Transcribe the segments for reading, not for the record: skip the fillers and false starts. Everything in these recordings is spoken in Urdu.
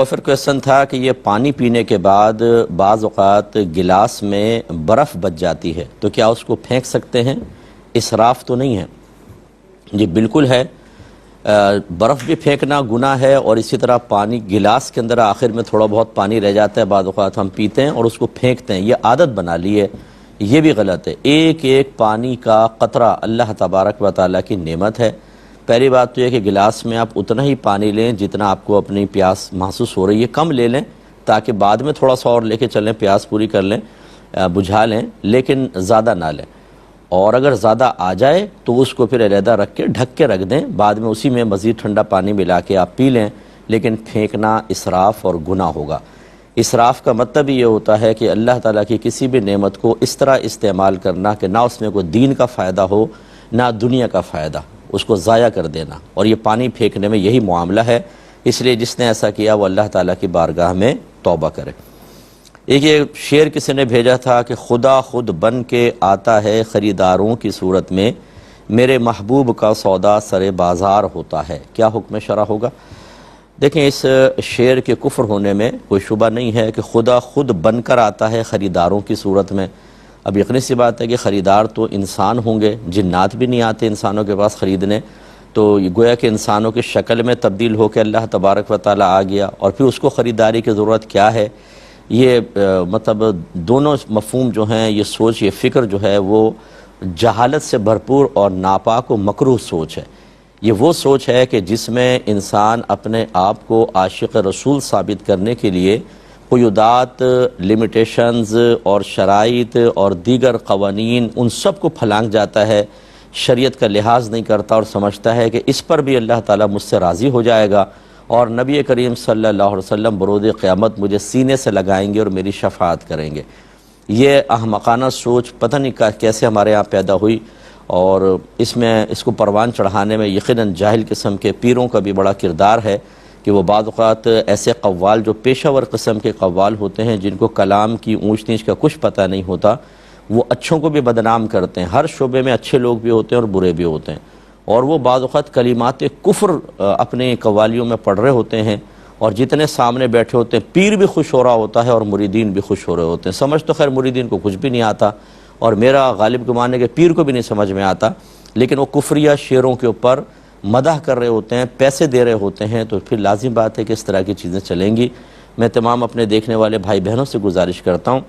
پھر کویسچن تھا کہ یہ پانی پینے کے بعد بعض اوقات گلاس میں برف بچ جاتی ہے تو کیا اس کو پھینک سکتے ہیں؟ اسراف تو نہیں ہے؟ جی بالکل ہے، برف بھی پھینکنا گناہ ہے، اور اسی طرح پانی گلاس کے اندر آخر میں تھوڑا بہت پانی رہ جاتا ہے، بعض اوقات ہم پیتے ہیں اور اس کو پھینکتے ہیں، یہ عادت بنا لی ہے، یہ بھی غلط ہے۔ ایک ایک پانی کا قطرہ اللہ تبارک و تعالیٰ کی نعمت ہے۔ پہلی بات تو یہ کہ گلاس میں آپ اتنا ہی پانی لیں جتنا آپ کو اپنی پیاس محسوس ہو رہی ہے، کم لے لیں تاکہ بعد میں تھوڑا سا اور لے کے چلیں، پیاس پوری کر لیں، بجھا لیں، لیکن زیادہ نہ لیں۔ اور اگر زیادہ آ جائے تو اس کو پھر علیحدہ رکھ کے ڈھک کے رکھ دیں، بعد میں اسی میں مزید ٹھنڈا پانی ملا کے آپ پی لیں، لیکن پھینکنا اسراف اور گناہ ہوگا۔ اسراف کا مطلب یہ ہوتا ہے کہ اللہ تعالیٰ کی کسی بھی نعمت کو اس طرح استعمال کرنا کہ نہ اس میں کوئی دین کا فائدہ ہو نہ دنیا کا فائدہ، اس کو ضائع کر دینا، اور یہ پانی پھینکنے میں یہی معاملہ ہے۔ اس لیے جس نے ایسا کیا وہ اللہ تعالیٰ کی بارگاہ میں توبہ کرے۔ ایک یہ شعر کسی نے بھیجا تھا کہ خدا خود بن کے آتا ہے خریداروں کی صورت میں، میرے محبوب کا سودا سر بازار ہوتا ہے، کیا حکم شرع ہوگا؟ دیکھیں، اس شعر کے کفر ہونے میں کوئی شبہ نہیں ہے کہ خدا خود بن کر آتا ہے خریداروں کی صورت میں۔ اب یقینی سی بات ہے کہ خریدار تو انسان ہوں گے، جنات بھی نہیں آتے انسانوں کے پاس خریدنے، تو گویا کہ انسانوں کی شکل میں تبدیل ہو کے اللہ تبارک و تعالیٰ آ گیا، اور پھر اس کو خریداری کی ضرورت کیا ہے؟ یہ مطلب دونوں مفہوم جو ہیں، یہ سوچ، یہ فکر جو ہے وہ جہالت سے بھرپور اور ناپاک و مکروہ سوچ ہے۔ یہ وہ سوچ ہے کہ جس میں انسان اپنے آپ کو عاشق رسول ثابت کرنے کے لیے قیودات، لمیٹیشنز اور شرائط اور دیگر قوانین ان سب کو پھلانگ جاتا ہے، شریعت کا لحاظ نہیں کرتا اور سمجھتا ہے کہ اس پر بھی اللہ تعالیٰ مجھ سے راضی ہو جائے گا، اور نبی کریم صلی اللہ علیہ وسلم بروز قیامت مجھے سینے سے لگائیں گے اور میری شفاعت کریں گے۔ یہ احمقانہ سوچ پتہ نہیں کیسے ہمارے ہاں پیدا ہوئی، اور اس کو پروان چڑھانے میں یقیناً جاہل قسم کے پیروں کا بھی بڑا کردار ہے کہ وہ بعض اوقات ایسے قوال جو پیشہ ور قسم کے قوال ہوتے ہیں، جن کو کلام کی اونچ نیچ کا کچھ پتہ نہیں ہوتا، وہ اچھوں کو بھی بدنام کرتے ہیں۔ ہر شعبے میں اچھے لوگ بھی ہوتے ہیں اور برے بھی ہوتے ہیں، اور وہ بعض اوقات کلمات کفر اپنے قوالیوں میں پڑھ رہے ہوتے ہیں، اور جتنے سامنے بیٹھے ہوتے ہیں پیر بھی خوش ہو رہا ہوتا ہے اور مریدین بھی خوش ہو رہے ہوتے ہیں۔ سمجھ تو خیر مریدین کو کچھ بھی نہیں آتا، اور میرا غالب گمان ہے کہ پیر کو بھی نہیں سمجھ میں آتا، لیکن وہ کفریہ شعروں کے اوپر مدح کر رہے ہوتے ہیں، پیسے دے رہے ہوتے ہیں، تو پھر لازم بات ہے کہ اس طرح کی چیزیں چلیں گی۔ میں تمام اپنے دیکھنے والے بھائی بہنوں سے گزارش کرتا ہوں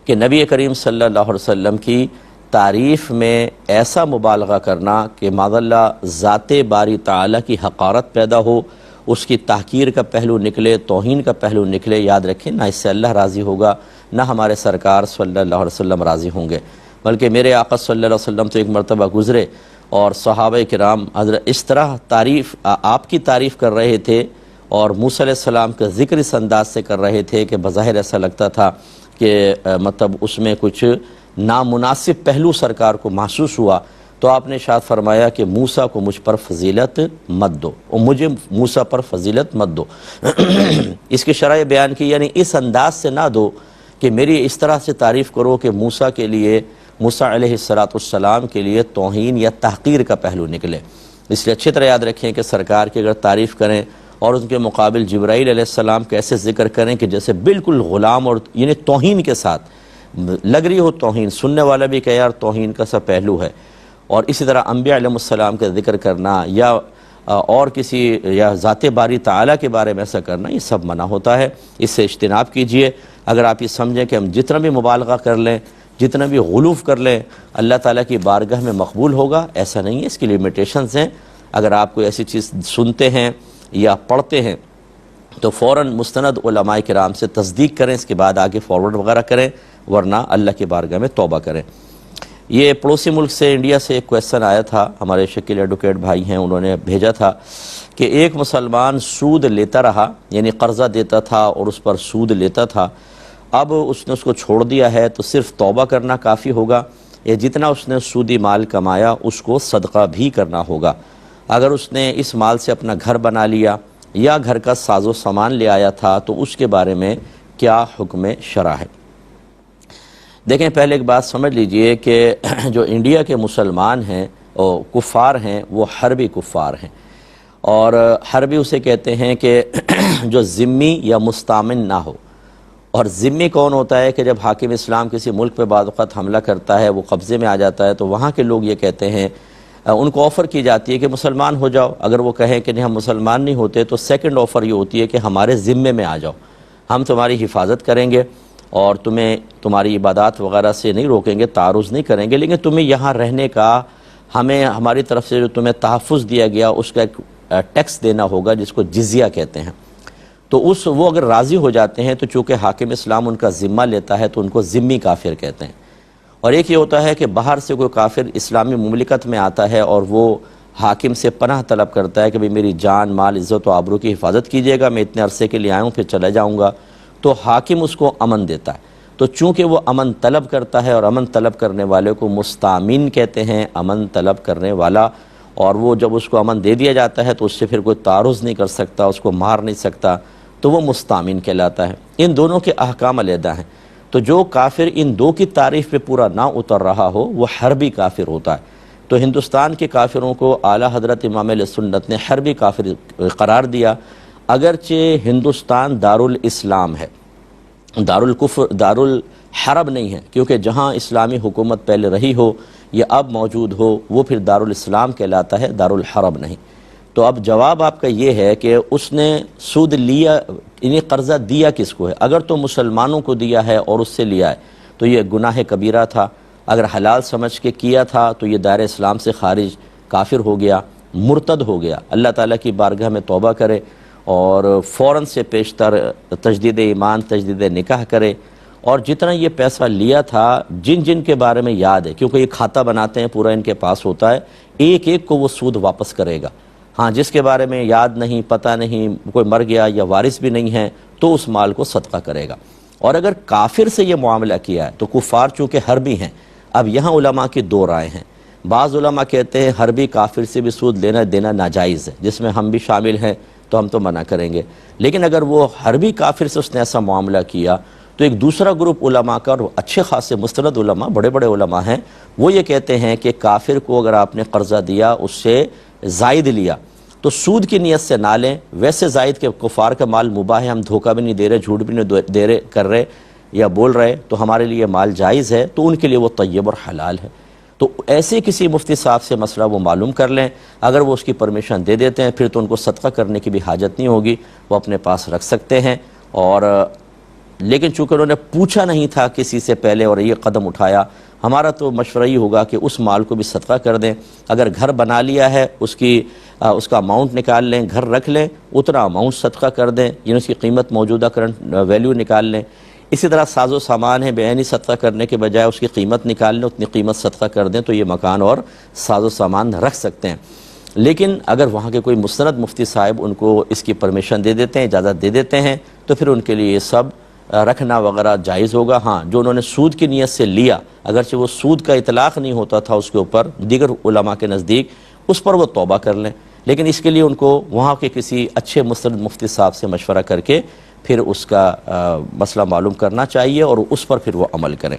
کہ نبی کریم صلی اللہ علیہ وسلم کی تعریف میں ایسا مبالغہ کرنا کہ معاذ اللہ ذات باری تعالیٰ کی حقارت پیدا ہو، اس کی تحقیر کا پہلو نکلے، توہین کا پہلو نکلے، یاد رکھیں نہ اس سے اللہ راضی ہوگا، نہ ہمارے سرکار صلی اللہ علیہ وسلم راضی ہوں گے۔ بلکہ میرے آقا صلی اللہ علیہ وسلم تو ایک مرتبہ گزرے اور صحابہ کرام حضرت اس طرح آپ کی تعریف کر رہے تھے، اور موسیٰ علیہ السلام کا ذکر اس انداز سے کر رہے تھے کہ بظاہر ایسا لگتا تھا کہ مطلب اس میں کچھ نامناسب پہلو سرکار کو محسوس ہوا، تو آپ نے ارشاد فرمایا کہ موسیٰ کو مجھ پر فضیلت مت دو، اور مجھے موسیٰ پر فضیلت مت دو۔ اس کی شرح بیان کی، یعنی اس انداز سے نہ دو کہ میری اس طرح سے تعریف کرو کہ موسیٰ علیہ السلام کے لیے توہین یا تحقیر کا پہلو نکلے۔ اس لیے اچھی طرح یاد رکھیں کہ سرکار کی اگر تعریف کریں اور ان کے مقابل جبرائیل علیہ السلام کا ایسے ذکر کریں کہ جیسے بالکل غلام اور یعنی توہین کے ساتھ لگ رہی ہو، توہین سننے والا بھی کہ یار توہین کا سا پہلو ہے، اور اسی طرح انبیاء علیہ السلام کا ذکر کرنا یا اور کسی یا ذات باری تعالیٰ کے بارے میں ایسا کرنا، یہ سب منع ہوتا ہے۔ اس سے اجتناب کیجئے۔ اگر آپ یہ سمجھیں کہ ہم جتنا بھی مبالغہ کر لیں، جتنا بھی غلوف کر لیں، اللہ تعالیٰ کی بارگاہ میں مقبول ہوگا، ایسا نہیں ہے، اس کی لیمیٹیشنز ہیں۔ اگر آپ کوئی ایسی چیز سنتے ہیں یا پڑھتے ہیں تو فوراً مستند علماء کرام سے تصدیق کریں، اس کے بعد آگے فارورڈ وغیرہ کریں، ورنہ اللہ کی بارگاہ میں توبہ کریں۔ یہ پڑوسی ملک سے، انڈیا سے ایک کویسچن آیا تھا، ہمارے شکیل ایڈوکیٹ بھائی ہیں، انہوں نے بھیجا تھا کہ ایک مسلمان سود لیتا رہا، یعنی قرضہ دیتا تھا اور اس پر سود لیتا تھا، اب اس نے اس کو چھوڑ دیا ہے، تو صرف توبہ کرنا کافی ہوگا یا جتنا اس نے سودی مال کمایا اس کو صدقہ بھی کرنا ہوگا؟ اگر اس نے اس مال سے اپنا گھر بنا لیا یا گھر کا ساز و سامان لے آیا تھا تو اس کے بارے میں کیا حکم شرع ہے؟ دیکھیں، پہلے ایک بات سمجھ لیجئے کہ جو انڈیا کے مسلمان ہیں اور کفار ہیں وہ حربی کفار ہیں، اور حربی اسے کہتے ہیں کہ جو ذمی یا مستامن نہ ہو. اور ذمی کون ہوتا ہے کہ جب حاکم اسلام کسی ملک پہ بعض اوقات حملہ کرتا ہے، وہ قبضے میں آ جاتا ہے، تو وہاں کے لوگ یہ کہتے ہیں، ان کو آفر کی جاتی ہے کہ مسلمان ہو جاؤ. اگر وہ کہیں کہ نہیں ہم مسلمان نہیں ہوتے تو سیکنڈ آفر یہ ہوتی ہے کہ ہمارے ذمے میں آ جاؤ، ہم تمہاری حفاظت کریں گے اور تمہیں تمہاری عبادات وغیرہ سے نہیں روکیں گے، تعرض نہیں کریں گے، لیکن تمہیں یہاں رہنے کا ہماری طرف سے جو تمہیں تحفظ دیا گیا اس کا ایک ٹیکس دینا ہوگا جس کو جزیہ کہتے ہیں. تو وہ اگر راضی ہو جاتے ہیں تو چونکہ حاکم اسلام ان کا ذمہ لیتا ہے تو ان کو ذمی کافر کہتے ہیں. اور ایک یہ ہوتا ہے کہ باہر سے کوئی کافر اسلامی مملکت میں آتا ہے اور وہ حاکم سے پناہ طلب کرتا ہے کہ بھئی میری جان، مال، عزت و آبرو کی حفاظت کیجیے گا، میں اتنے عرصے کے لیے آیا ہوں پھر چلا جاؤں گا. تو حاکم اس کو امن دیتا ہے. تو چونکہ وہ امن طلب کرتا ہے اور امن طلب کرنے والے کو مستامن کہتے ہیں، امن طلب کرنے والا، اور وہ جب اس کو امن دے دیا جاتا ہے تو اس سے پھر کوئی تعرض نہیں کر سکتا، اس کو مار نہیں سکتا، تو وہ مستامن کہلاتا ہے. ان دونوں کے احکام علیحدہ ہیں. تو جو کافر ان دو کی تعریف پہ پورا نہ اتر رہا ہو وہ حربی کافر ہوتا ہے. تو ہندوستان کے کافروں کو اعلیٰ حضرت امام اہل سنت نے حربی کافر قرار دیا، اگرچہ ہندوستان دارالاسلام ہے، دارالحرب نہیں ہے، کیونکہ جہاں اسلامی حکومت پہلے رہی ہو یا اب موجود ہو وہ پھر دارالاسلام کہلاتا ہے، دارالحرب نہیں. تو اب جواب آپ کا یہ ہے کہ اس نے سود لیا، یعنی قرضہ دیا کس کو ہے؟ اگر تو مسلمانوں کو دیا ہے اور اس سے لیا ہے تو یہ گناہ کبیرہ تھا. اگر حلال سمجھ کے کیا تھا تو یہ دائرہ اسلام سے خارج کافر ہو گیا، مرتد ہو گیا. اللہ تعالیٰ کی بارگاہ میں توبہ کرے اور فوراً سے پیشتر تجدید ایمان، تجدید نکاح کرے. اور جتنا یہ پیسہ لیا تھا جن جن کے بارے میں یاد ہے، کیونکہ یہ کھاتا بناتے ہیں، پورا ان کے پاس ہوتا ہے، ایک ایک کو وہ سود واپس کرے گا. ہاں جس کے بارے میں یاد نہیں، پتہ نہیں، کوئی مر گیا یا وارث بھی نہیں ہے تو اس مال کو صدقہ کرے گا. اور اگر کافر سے یہ معاملہ کیا ہے تو کفار چونکہ حربی ہیں. اب یہاں علماء کی دو رائے ہیں. بعض علماء کہتے ہیں حربی کافر سے بھی سود لینا دینا ناجائز ہے، جس میں ہم بھی شامل ہیں تو ہم تو منع کریں گے. لیکن اگر وہ حربی کافر سے اس نے ایسا معاملہ کیا تو ایک دوسرا گروپ علماء کا، اور اچھے خاصے مستند علماء، بڑے بڑے علماء ہیں، وہ یہ کہتے ہیں کہ کافر کو اگر آپ نے قرضہ دیا، اس سے زائد لیا، تو سود کی نیت سے نہ لیں. ویسے زائد کے کفار کا مال مباح ہے، ہم دھوکہ بھی نہیں دے رہے، جھوٹ بھی نہیں دے رہے، کر رہے یا بول رہے، تو ہمارے لیے مال جائز ہے، تو ان کے لیے وہ طیب اور حلال ہے. تو ایسے کسی مفتی صاحب سے مسئلہ وہ معلوم کر لیں. اگر وہ اس کی پرمیشن دے دیتے ہیں پھر تو ان کو صدقہ کرنے کی بھی حاجت نہیں ہوگی، وہ اپنے پاس رکھ سکتے ہیں. اور لیکن چونکہ انہوں نے پوچھا نہیں تھا کسی سے پہلے اور یہ قدم اٹھایا، ہمارا تو مشورہ یہ ہوگا کہ اس مال کو بھی صدقہ کر دیں. اگر گھر بنا لیا ہے اس کا اماؤنٹ نکال لیں، گھر رکھ لیں، اتنا اماؤنٹ صدقہ کر دیں، یعنی اس کی قیمت موجودہ کرنٹ ویلیو نکال لیں. اسی طرح ساز و سامان ہے، بے عینی صدقہ کرنے کے بجائے اس کی قیمت نکال لیں، اتنی قیمت صدقہ کر دیں، تو یہ مکان اور ساز و سامان رکھ سکتے ہیں. لیکن اگر وہاں کے کوئی مستند مفتی صاحب ان کو اس کی پرمیشن دے دیتے ہیں، اجازت دے دیتے ہیں، تو پھر ان کے لیے یہ سب رکھنا وغیرہ جائز ہوگا. ہاں جو انہوں نے سود کی نیت سے لیا، اگرچہ وہ سود کا اطلاق نہیں ہوتا تھا اس کے اوپر دیگر علماء کے نزدیک، اس پر وہ توبہ کر لیں. لیکن اس کے لیے ان کو وہاں کے کسی اچھے مستند مفتی صاحب سے مشورہ کر کے پھر اس کا مسئلہ معلوم کرنا چاہیے اور اس پر پھر وہ عمل کریں.